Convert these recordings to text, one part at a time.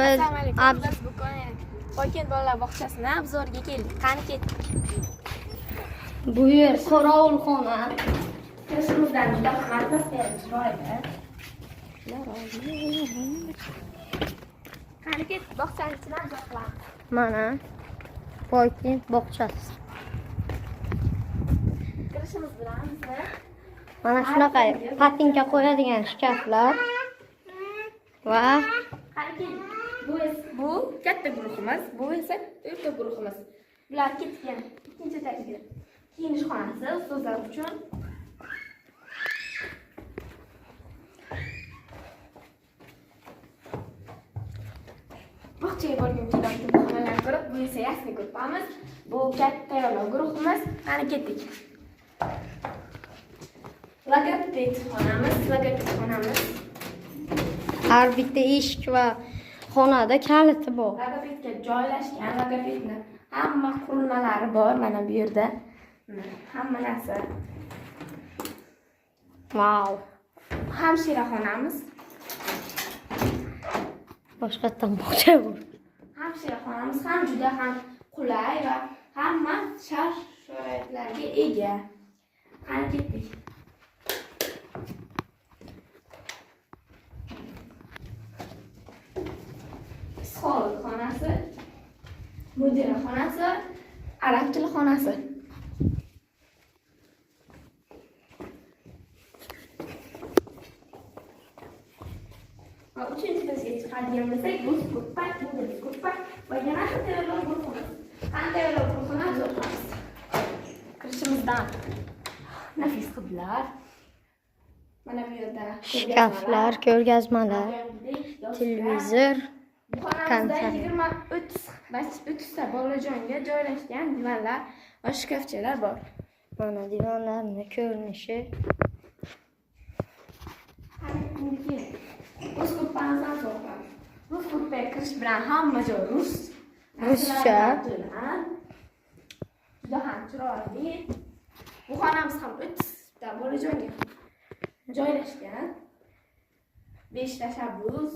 Biz Biz bugun Toshkent bolalar bog'chasidan obzorga keldik. Qani ketdik. bu yer qorovulxona. Kirishimizdan juda ham atmosfera chiroyli. Qani ketdik, bog'chani ichidan joylab. Mana Toshkent bog'chasi. Kirishimiz bilan bizni Mana shunaqa patinka qo'yadigan shkaflar va qani ketdik. Bu katta guruhimiz, bu esa o'rta guruhimiz. Bular ketgan ikkinchi etagiga kiyinish xonasi ustozlar uchun. Bog'chaga borguncha xonalar ko'rib, bu esa yasni ko'ramiz. Bu katta yo'l guruhimiz. Qani ketdik. Logoped xonamiz. har bitta eshik va xonada kaliti bor. Logopedga joylashgan, logopedni hamma qurilmalari bor mana bu yerda. Hamma narsa. Wow. Hamshira xonamiz. Boshqatdan bog'cha bor. Hamshira xonamiz ham juda ham qulay va hamma shart-sharoitlarga ega. Qani ketdik. Psixolog xonasi, mudira xonasi, arab tili xonasi. Va uchinchi bizga chiqadigan bo'lsak, bu ko'ppak, bu ko'ppak va yana tayyorlov guruhimiz. Qanday tayyorlov guruhini ko'ramiz. Kirishimizdan nafis qiblar. Mana bu yerda Shkaflar, ko'rgazmalar, televizor, xonamizda 20-30 ta bolajonga joylashgan divanlar va shkafchalar bor. mana divanlarning ko'rinishi. Rus ko'ppamizdan so'raymiz. Rus ko'ppaga kirish bilan hamma joy Ruscha. Juda ham chiroyli. Bu xonamiz ham 30 ta bolajonga joylashgan. 5 tashabbus.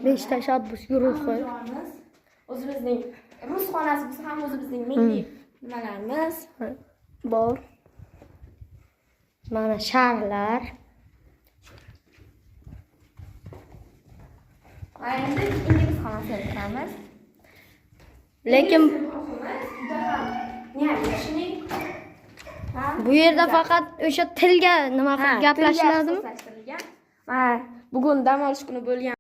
5 tashabbus guruhi. O'zimizning rus xonasi bo'lsa ham o'zimizning milliy nimalarimiz bor. Mana sharlar. Va endi ingliz xonasiga kiramiz. Lekin yani bu yerda faqat o'sha tilga nima qilib gaplashiladimi? bugun dam olish kuni bo'lgan